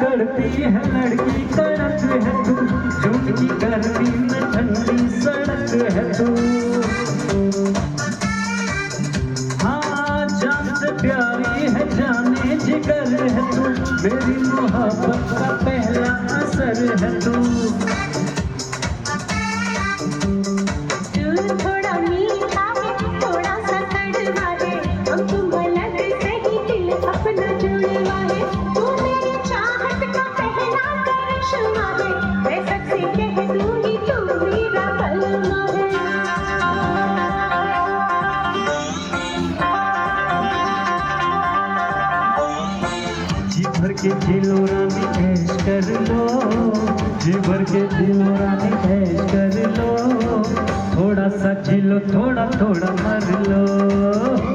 करती है लड़की कड़क है तू, जून की गर्मी में ठंडी सड़क है तू। हाँ जान से प्यारी है जाने जिगर है तू, मेरी मोहब्बत का पहला असर है तू। थोड़ा मीठा है थोड़ा सा कड़वा है, हम तुम गलत सही दिल अपना जुड़वा है। तू मेरी चाहत का पहला करिश्मा है, मैं सबसे कह दूंगी तू मेरा पलमा है। जी भर के दिलो रानी ऐश कर लो, जी भर के दिलो रानी ऐश कर लो, थोड़ा सा खिलो थोड़ा थोड़ा मर लो।